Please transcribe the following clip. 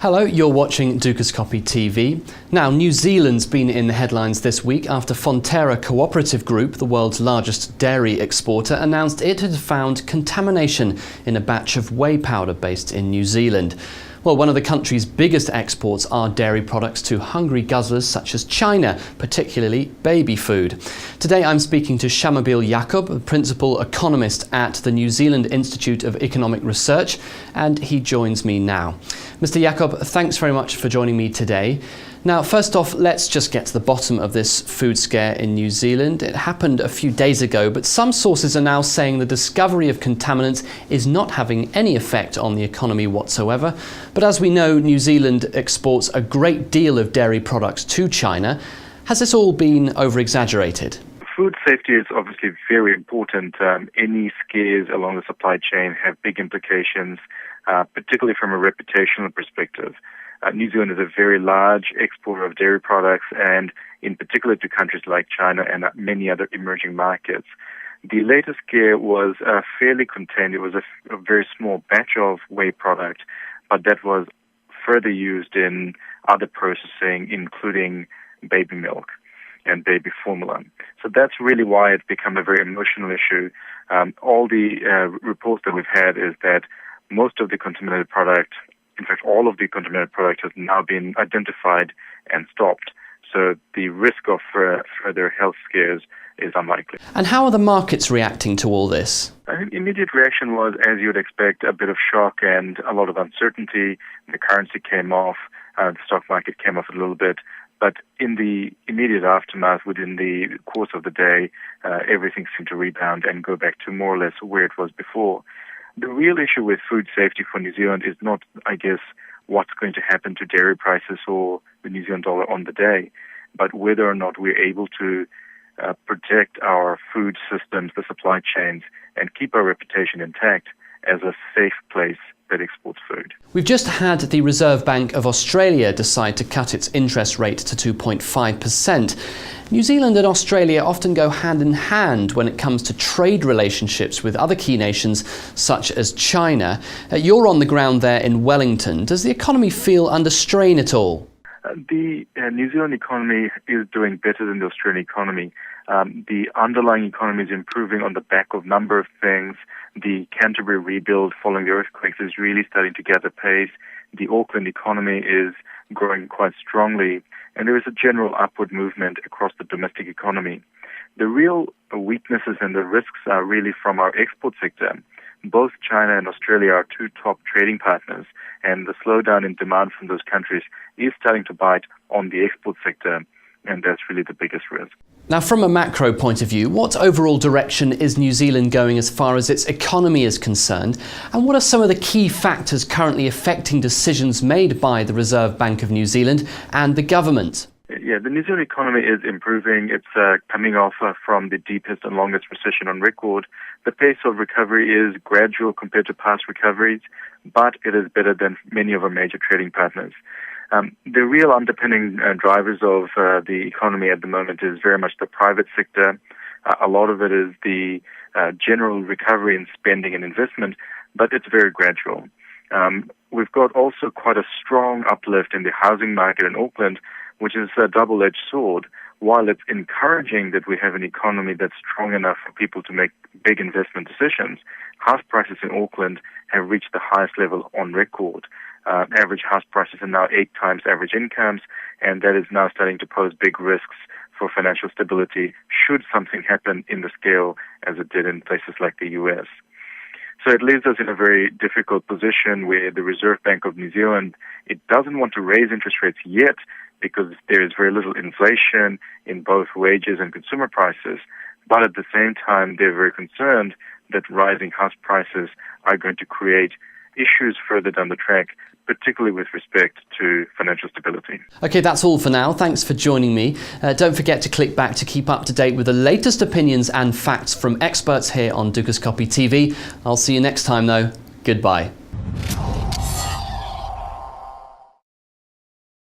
Hello, you're watching Dukascopy TV. Now, New Zealand's been in the headlines this week after Fonterra Cooperative Group, the world's largest dairy exporter, announced it had found contamination in a batch of whey powder based in New Zealand. Well, one of the country's biggest exports are dairy products to hungry guzzlers such as China, particularly baby food. Today I'm speaking to Shamubeel Eaqub, a principal economist at the New Zealand Institute of Economic Research, and he joins me now. Mr. Eaqub, thanks very much for joining me today. Now, first off, let's just get to the bottom of this food scare in New Zealand. It happened a few days ago, but some sources are now saying the discovery of contaminants is not having any effect on the economy whatsoever. But as we know, New Zealand exports a great deal of dairy products to China. Has this all been over-exaggerated? Food safety is obviously very important. Any scares along the supply chain have big implications, particularly from a reputational perspective. New Zealand is a very large exporter of dairy products, and in particular to countries like China and many other emerging markets. The latest scare was fairly contained. It was a very small batch of whey product, but that was further used in other processing, including baby milk and baby formula. So that's really why it's become a very emotional issue. All the reports that we've had is that most of the contaminated product, in fact, all of the contaminated product has now been identified and stopped. So the risk of further health scares is unlikely. And how are the markets reacting to all this? I think immediate reaction was, as you would expect, a bit of shock and a lot of uncertainty. The currency came off, the stock market came off a little bit. But in the immediate aftermath, within the course of the day, everything seemed to rebound and go back to more or less where it was before. The real issue with food safety for New Zealand is not, I guess, what's going to happen to dairy prices or the New Zealand dollar on the day, but whether or not we're able to protect our food systems, the supply chains, and keep our reputation intact as a safe place that exports food. We've just had the Reserve Bank of Australia decide to cut its interest rate to 2.5%. New Zealand and Australia often go hand in hand when it comes to trade relationships with other key nations such as China. You're on the ground there in Wellington. Does the economy feel under strain at all? The New Zealand economy is doing better than the Australian economy. The underlying economy is improving on the back of a number of things. The Canterbury rebuild following the earthquakes is really starting to gather pace. The Auckland economy is growing quite strongly, and there is a general upward movement across the domestic economy. The real weaknesses and the risks are really from our export sector. Both China and Australia are two top trading partners, and the slowdown in demand from those countries is starting to bite on the export sector, and that's really the biggest risk. Now, from a macro point of view, what overall direction is New Zealand going as far as its economy is concerned? And what are some of the key factors currently affecting decisions made by the Reserve Bank of New Zealand and the government? Yeah, the New Zealand economy is improving. It's coming off from the deepest and longest recession on record. The pace of recovery is gradual compared to past recoveries, but it is better than many of our major trading partners. The real underpinning drivers of the economy at the moment is very much the private sector. A lot of it is the general recovery in spending and investment, but it's very gradual. We've got also quite a strong uplift in the housing market in Auckland, which is a double-edged sword. While it's encouraging that we have an economy that's strong enough for people to make big investment decisions, house prices in Auckland have reached the highest level on record. Average house prices are now 8 times average incomes, and that is now starting to pose big risks for financial stability should something happen in the scale as it did in places like the US. So it leaves us in a very difficult position where the Reserve Bank of New Zealand, it doesn't want to raise interest rates yet because there is very little inflation in both wages and consumer prices, but at the same time they're very concerned that rising house prices are going to create issues further down the track, particularly with respect to financial stability. Okay, that's all for now. Thanks for joining me. Don't forget to click back to keep up to date with the latest opinions and facts from experts here on Dukascopy TV. I'll see you next time though. Goodbye.